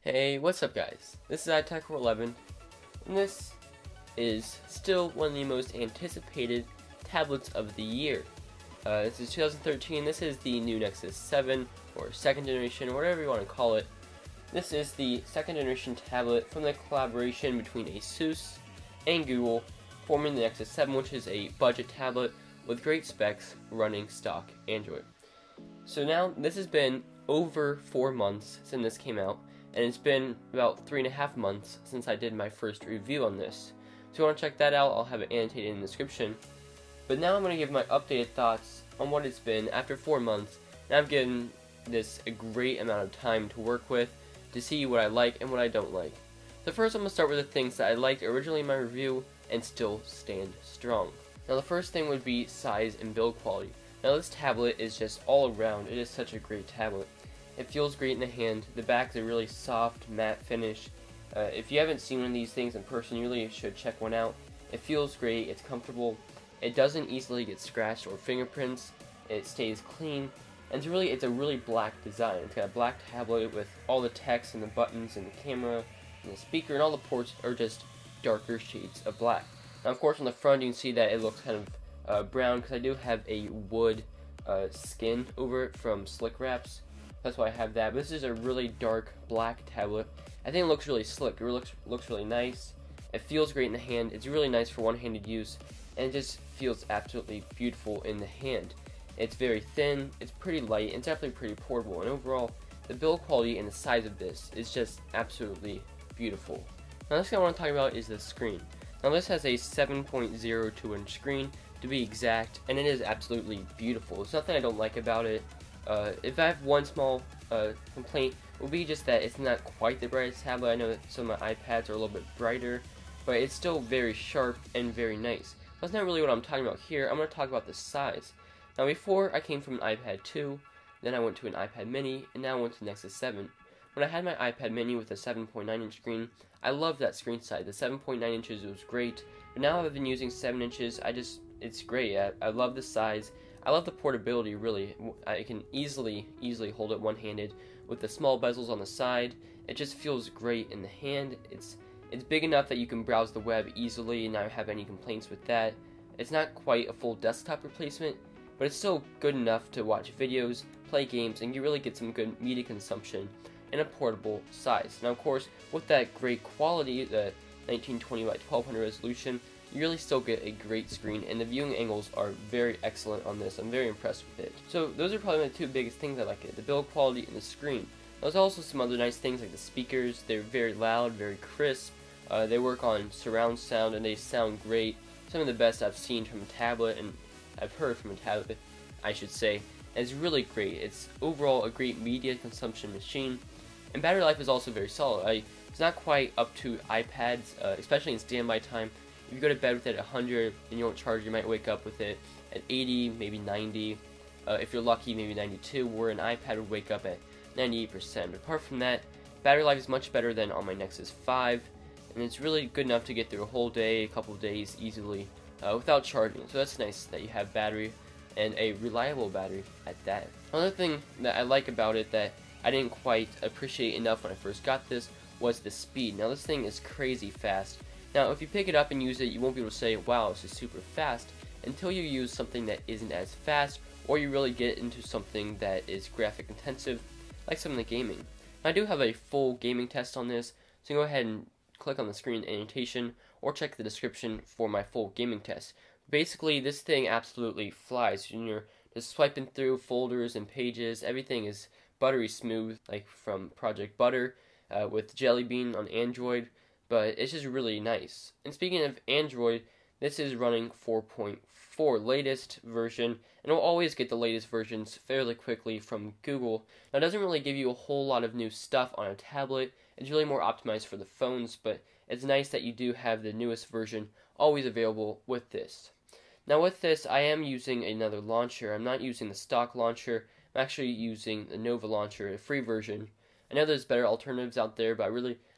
Hey, what's up guys? This is Untitled 11, and this is still one of the most anticipated tablets of the year. This is 2013, this is the new Nexus 7, or second generation, or whatever you want to call it. This is the second generation tablet from the collaboration between ASUS and Google, forming the Nexus 7, which is a budget tablet with great specs running stock Android. So now, this has been over 4 months since this came out, and it's been about 3.5 months since I did my first review on this. So if you want to check that out, I'll have it annotated in the description. But now I'm going to give my updated thoughts on what it's been after 4 months, and I've given this a great amount of time to work with, to see what I like and what I don't like. So first I'm going to start with the things that I liked originally in my review, and still stand strong. Now the first thing would be size and build quality. Now this tablet is just all around, it is such a great tablet. It feels great in the hand. The back is a really soft, matte finish. If you haven't seen one of these things in person, you really should check one out. It feels great, it's comfortable, it doesn't easily get scratched or fingerprints, it stays clean, and it's a really black design. It's got a black tablet with all the text and the buttons and the camera and the speaker, and all the ports are just darker shades of black. Now of course on the front you can see that it looks kind of brown, because I do have a wood skin over it from Slick Wraps. That's why I have that. But this is a really dark black tablet. I think it looks really slick. It looks really nice. It feels great in the hand. It's really nice for one-handed use, and it just feels absolutely beautiful in the hand. It's very thin. It's pretty light. And it's definitely pretty portable. And overall, the build quality and the size of this is just absolutely beautiful. Now, the next thing I want to talk about is the screen. Now, this has a 7.02-inch screen to be exact, and it is absolutely beautiful. There's nothing I don't like about it. If I have one small complaint, it would be just that it's not quite the brightest tablet. I know that some of my iPads are a little bit brighter, but it's still very sharp and very nice. That's not really what I'm talking about here. I'm going to talk about the size. Now before, I came from an iPad 2, then I went to an iPad mini, and now I went to Nexus 7. When I had my iPad mini with a 7.9-inch screen, I loved that screen size. The 7.9 inches was great, but now I've been using 7 inches, it's great. I love the size. I love the portability, really. I can easily hold it one-handed with the small bezels on the side. It just feels great in the hand. It's big enough that you can browse the web easily and not have any complaints with that. It's not quite a full desktop replacement, but it's still good enough to watch videos, play games, and you really get some good media consumption in a portable size. Now, of course, with that great quality, the 1920 by 1200 resolution, you really still get a great screen, and the viewing angles are very excellent on this. I'm very impressed with it. So those are probably my two biggest things I like it, the build quality and the screen. There's also some other nice things like the speakers. They're very loud, very crisp. They work on surround sound, and they sound great. Some of the best I've seen from a tablet, and I've heard from a tablet, I should say. And it's really great. It's overall a great media consumption machine. And battery life is also very solid. It's not quite up to iPads, especially in standby time. If you go to bed with it at 100 and you don't charge, you might wake up with it at 80, maybe 90. If you're lucky, maybe 92, where an iPad would wake up at 98%. But apart from that, battery life is much better than on my Nexus 5, and it's really good enough to get through a whole day, a couple of days easily without charging. So that's nice that you have battery, and a reliable battery at that. Another thing that I like about it that I didn't quite appreciate enough when I first got this was the speed. Now this thing is crazy fast. Now, if you pick it up and use it, you won't be able to say, wow, this is super fast, until you use something that isn't as fast, or you really get into something that is graphic intensive, like some of the gaming. I do have a full gaming test on this, so go ahead and click on the screen annotation, or check the description for my full gaming test. Basically, this thing absolutely flies. You're just swiping through folders and pages. Everything is buttery smooth, like from Project Butter, with Jelly Bean on Android. But it's just really nice. And speaking of Android, this is running 4.4 latest version, and we'll always get the latest versions fairly quickly from Google. Now, it doesn't really give you a whole lot of new stuff on a tablet. It's really more optimized for the phones, but it's nice that you do have the newest version always available with this. Now, with this, I am using another launcher. I'm not using the stock launcher. I'm actually using the Nova launcher, a free version. I know there's better alternatives out there, but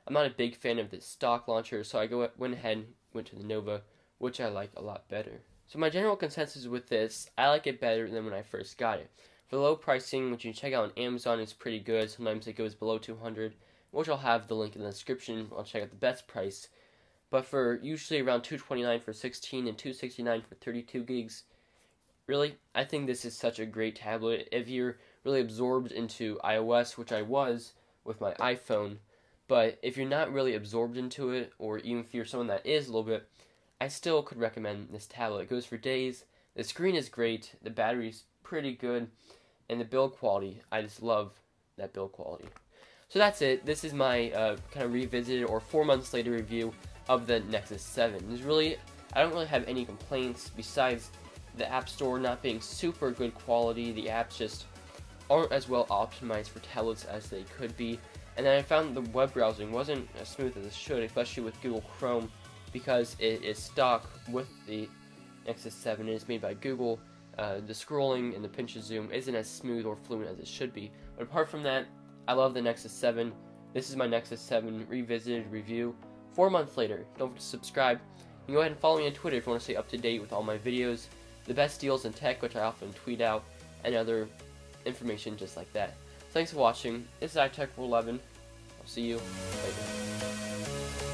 I'm not a big fan of the stock launcher, so I went ahead and went to the Nova, which I like a lot better. So my general consensus with this, I like it better than when I first got it. For the low pricing, which you can check out on Amazon, is pretty good. Sometimes it goes below 200. which I'll have the link in the description. I'll check out the best price. But for usually around $229 for 16 and $269 for 32 gigs, really, I think this is such a great tablet. If you're really absorbed into iOS, which I was with my iPhone, but if you're not really absorbed into it, or even if you're someone that is a little bit, I still could recommend this tablet. It goes for days. The screen is great. The battery's pretty good. And the build quality, I just love that build quality. So that's it. This is my kind of revisited or 4 months later review of the Nexus 7. I don't really have any complaints besides the App Store not being super good quality. The apps just aren't as well optimized for tablets as they could be. And then I found the web browsing wasn't as smooth as it should, especially with Google Chrome, because it is stock with the Nexus 7. It is made by Google. The scrolling and the pinch and zoom isn't as smooth or fluent as it should be. But apart from that, I love the Nexus 7. This is my Nexus 7 revisited review 4 months later. Don't forget to subscribe. You can go ahead and follow me on Twitter if you want to stay up to date with all my videos, the best deals in tech, which I often tweet out, and other information just like that. Thanks for watching. This is Untitled 11. I'll see you later.